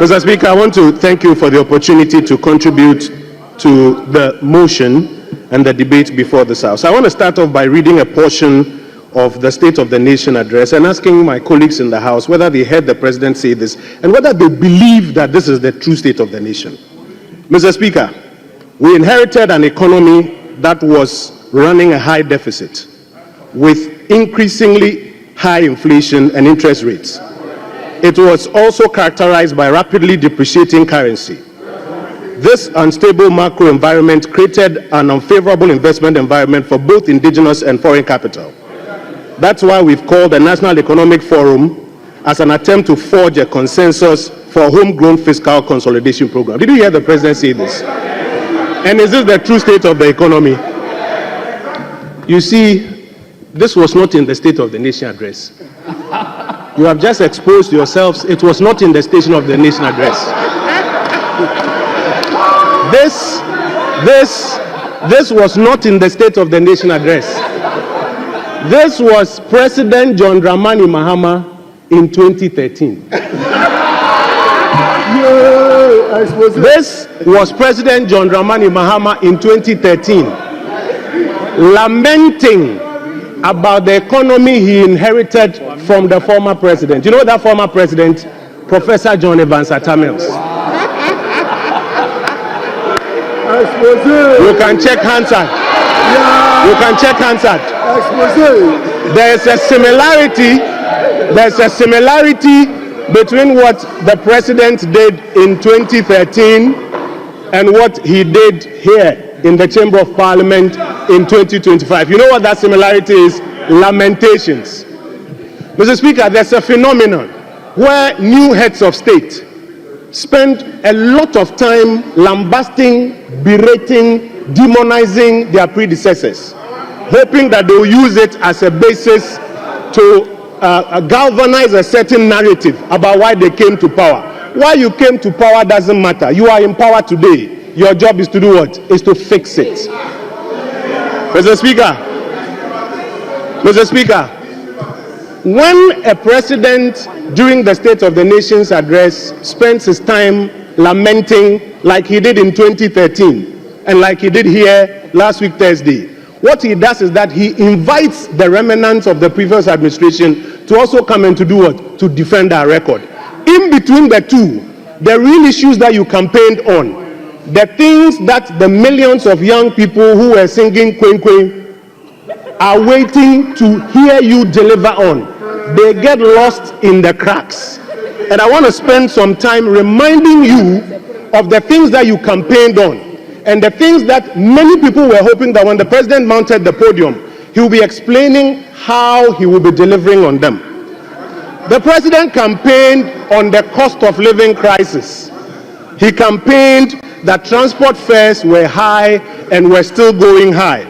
Mr. Speaker, I want to thank you for the opportunity to contribute to the motion and the debate before this House. I want to start off by reading a portion of the State of the Nation address and asking my colleagues in the House whether they heard the President say this and whether they believe that this is the true state of the nation. Mr. Speaker, we inherited an economy that was running a high deficit with increasingly high inflation and interest rates. It was also characterized by rapidly depreciating currency. This unstable macro environment created an unfavorable investment environment for both indigenous and foreign capital. That's why we've called the National Economic Forum as an attempt to forge a consensus for a homegrown fiscal consolidation program. Did you hear the President say this? And is this the true state of the economy? You see, this was not in the State of the Nation address. You have just exposed yourselves. It was not in the State of the Nation address. This was not in the State of the Nation address. This was President John Dramani Mahama in 2013. This was President John Dramani Mahama in 2013, lamenting about the economy he inherited from the former president. You know that former president? Professor John Evans Atamils. You can check Hansard. You can check Hansard. There's a similarity between what the president did in 2013 and what he did here in the Chamber of Parliament in 2025. You know what that similarity is? Lamentations. Mr. Speaker, there's a phenomenon where new heads of state spend a lot of time lambasting, berating, demonizing their predecessors, hoping that they will use it as a basis to galvanize a certain narrative about why they came to power. Why you came to power doesn't matter. You are in power today. Your job is to do what? Is to fix it. Mr. Speaker, when a president during the State of the Nation's address spends his time lamenting like he did in 2013 and like he did here last week Thursday, what he does is that he invites the remnants of the previous administration to also come and to do what? To defend our record. In between the two, the real issues that you campaigned on, the things that the millions of young people who were singing Kwen Kwen are waiting to hear you deliver on, they get lost in the cracks. And I want to spend some time reminding you of the things that you campaigned on and the things that many people were hoping that when the president mounted the podium, he will be explaining how he will be delivering on them. The president campaigned on the cost of living crisis. He campaigned that transport fares were high and were still going high,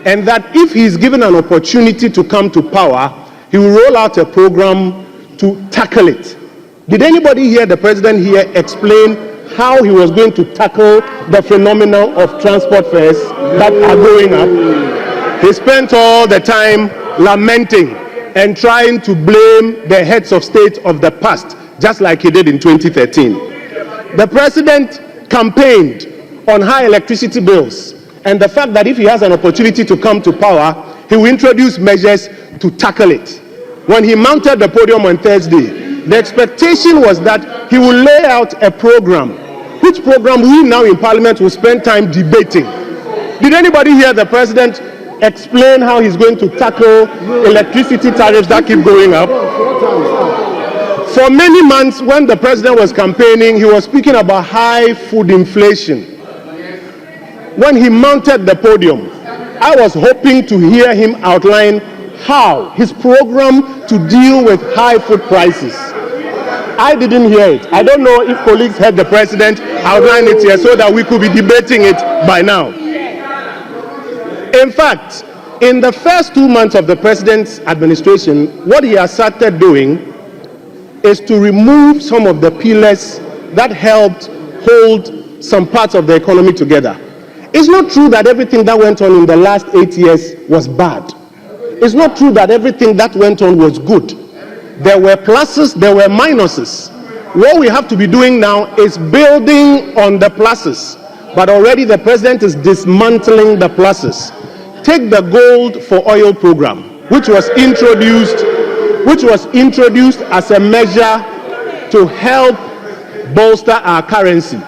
and that if he's given an opportunity to come to power, he will roll out a program to tackle it. Did anybody hear the president here explain how he was going to tackle the phenomenon of transport fares that are going up? He spent all the time lamenting and trying to blame the heads of state of the past, just like he did in 2013. The president campaigned on high electricity bills and the fact that if he has an opportunity to come to power, he will introduce measures to tackle it. When he mounted the podium on Thursday, the expectation was that he will lay out a program, which program we now in Parliament will spend time debating. Did anybody hear the president explain how he's going to tackle electricity tariffs that keep going up? For many months, when the president was campaigning, he was speaking about high food inflation. When he mounted the podium, I was hoping to hear him outline how his program to deal with high food prices. I didn't hear it. I don't know if colleagues heard the president outline it here so that we could be debating it by now. In fact, in the first 2 months of the president's administration, what he has started doing is to remove some of the pillars that helped hold some parts of the economy together. It's not true that everything that went on in the last 8 years was bad. It's not true that everything that went on was good. There were pluses, there were minuses. What we have to be doing now is building on the pluses. But already the president is dismantling the pluses. Take the gold for oil program, which was introduced as a measure to help bolster our currency.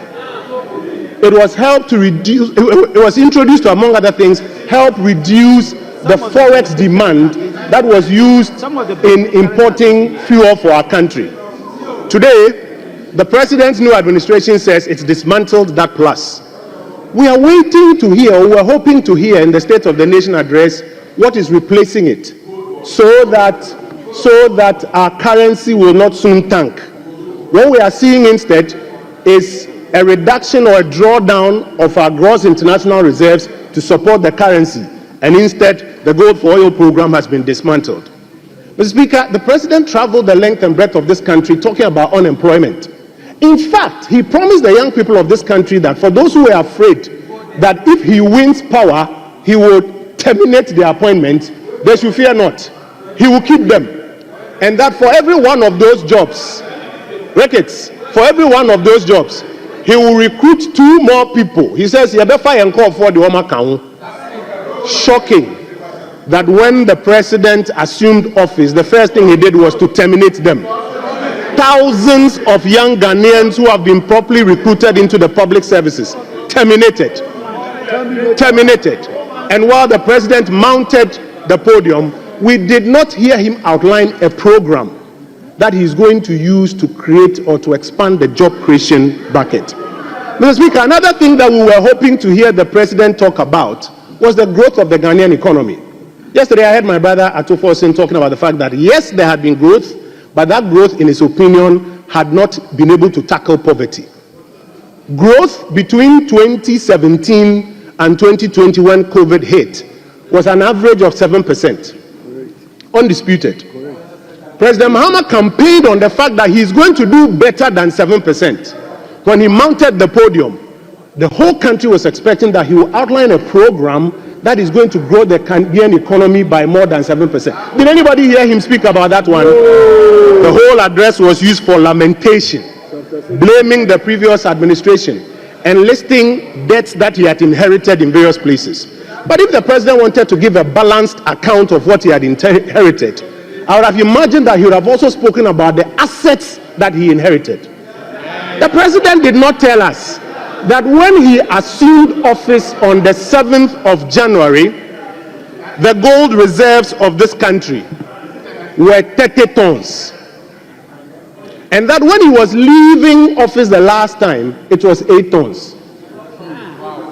It was introduced to, among other things, help reduce the forex demand that was used in importing fuel for our country. Today, the president's new administration says it's dismantled that plus. We are waiting to hear, we are hoping to hear in the State of the Nation address what is replacing it, so that our currency will not soon tank. What we are seeing instead is a reduction or a drawdown of our gross international reserves to support the currency, and instead the gold for oil program has been dismantled. Mr. Speaker, the president traveled the length and breadth of this country talking about unemployment. In fact, he promised the young people of this country that for those who were afraid that if he wins power, he would terminate their appointment, they should fear not. He will keep them. And that for every one of those jobs, Ricketts, for every one of those jobs, he will recruit 2 more people. He says, "Yebefa and call for the Omakaun." Shocking that when the president assumed office, the first thing he did was to terminate them. Thousands of young Ghanaians who have been properly recruited into the public services, terminated. And while the president mounted the podium, we did not hear him outline a program that he's going to use to create or to expand the job creation bucket. Mr. Speaker, another thing that we were hoping to hear the president talk about was the growth of the Ghanaian economy. Yesterday, I heard my brother Atufosin talking about the fact that yes, there had been growth, but that growth, in his opinion, had not been able to tackle poverty. Growth between 2017 and 2020, when COVID hit, was an average of 7%. Undisputed. President Mahama campaigned on the fact that he's going to do better than 7%. When he mounted the podium, the whole country was expecting that he will outline a program that is going to grow the Ghanaian economy by more than 7%. Did anybody hear him speak about that one? The whole address was used for lamentation, blaming the previous administration and listing debts that he had inherited in various places. But if the president wanted to give a balanced account of what he had inherited, I would have imagined that he would have also spoken about the assets that he inherited. The president did not tell us that when he assumed office on the 7th of January, the gold reserves of this country were 30 tons. And that when he was leaving office the last time, it was 8 tons.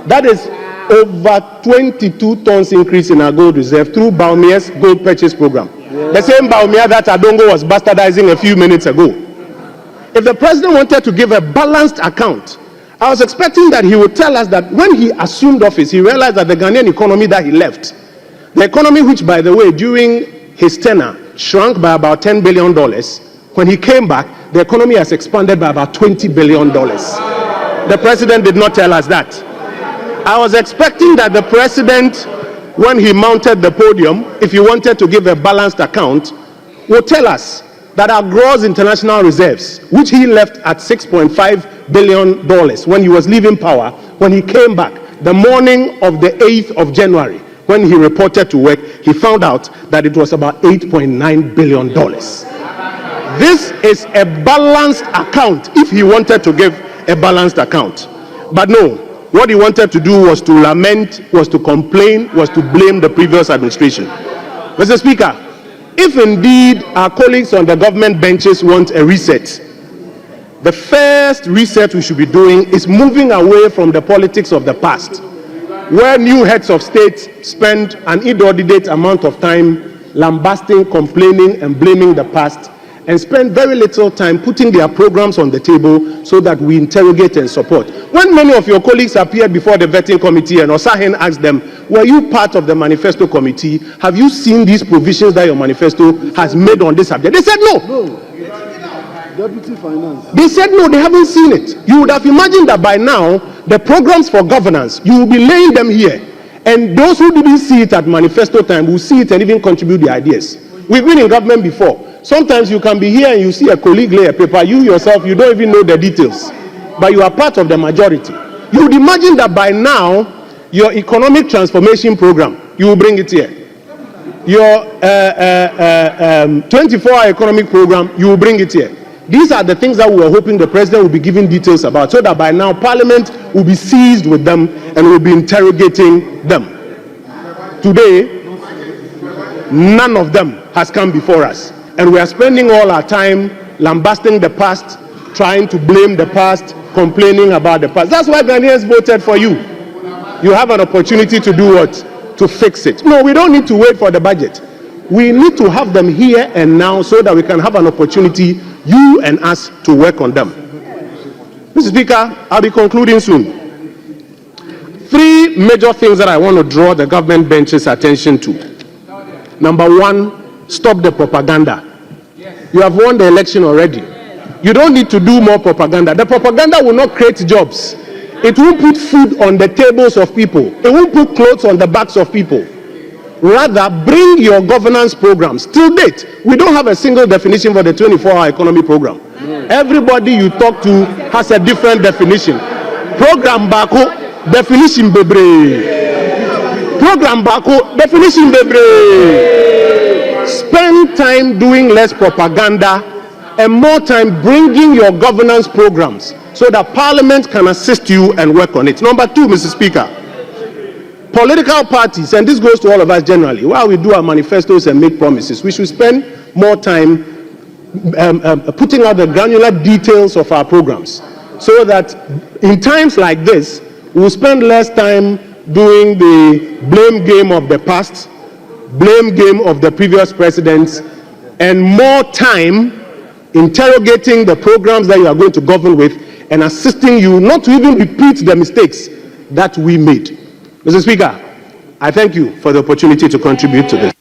That is over 22 tons increase in our gold reserve through Baumia's gold purchase program. The same Baumia that Adongo was bastardizing a few minutes ago. If the president wanted to give a balanced account, I was expecting that he would tell us that when he assumed office, he realized that the Ghanaian economy that he left, the economy which, by the way, during his tenure, shrunk by about $10 billion, when he came back, the economy has expanded by about $20 billion. The president did not tell us that. I was expecting that the president, when he mounted the podium, if he wanted to give a balanced account, would tell us that our gross international reserves, which he left at $6.5 billion when he was leaving power, when he came back, the morning of the 8th of January, when he reported to work, he found out that it was about $8.9 billion. This is a balanced account if he wanted to give a balanced account. But no, what he wanted to do was to lament, was to complain, was to blame the previous administration. Mr. Speaker, if indeed our colleagues on the government benches want a reset, the first reset we should be doing is moving away from the politics of the past, where new heads of state spend an inordinate amount of time lambasting, complaining, and blaming the past, and spend very little time putting their programs on the table so that we interrogate and support. When many of your colleagues appeared before the vetting committee and Osahen asked them, were you part of the manifesto committee? Have you seen these provisions that your manifesto has made on this subject? They said no. Deputy Finance. They said no, they haven't seen it. You would have imagined that by now, the programs for governance, you will be laying them here. And those who didn't see it at manifesto time will see it and even contribute their ideas. We've been in government before. Sometimes you can be here and you see a colleague lay a paper, you yourself, you don't even know the details, but you are part of the majority. You would imagine that by now, your economic transformation program, you will bring it here. Your 24-hour economic program, you will bring it here. These are the things that we were hoping the president will be giving details about, so that by now Parliament will be seized with them and will be interrogating them. Today, none of them has come before us, and we are spending all our time lambasting the past, trying to blame the past, complaining about the past. That's why Ghanaians voted for you. You have an opportunity to do what? To fix it. No, we don't need to wait for the budget. We need to have them here and now so that we can have an opportunity, you and us, to work on them. Mr. Speaker, I'll be concluding soon. 3 major things that I want to draw the government bench's attention to. Number 1, stop the propaganda. You have won the election already. You don't need to do more propaganda. The propaganda will not create jobs. It won't put food on the tables of people. It won't put clothes on the backs of people. Rather, bring your governance programs. Till date, we don't have a single definition for the 24-hour economy program. Everybody you talk to has a different definition. Program Bako, definition bebre. Program Bako, definition bebre. Spend time doing less propaganda and more time bringing your governance programs so that Parliament can assist you and work on it. Number 2, Mr. Speaker, political parties, and this goes to all of us generally, while we do our manifestos and make promises, we should spend more time putting out the granular details of our programs so that in times like this, we'll spend less time doing the blame game of the past, blame game of the previous presidents, and more time interrogating the programs that you are going to govern with and assisting you not to even repeat the mistakes that we made. Mr. Speaker, I thank you for the opportunity to contribute to this.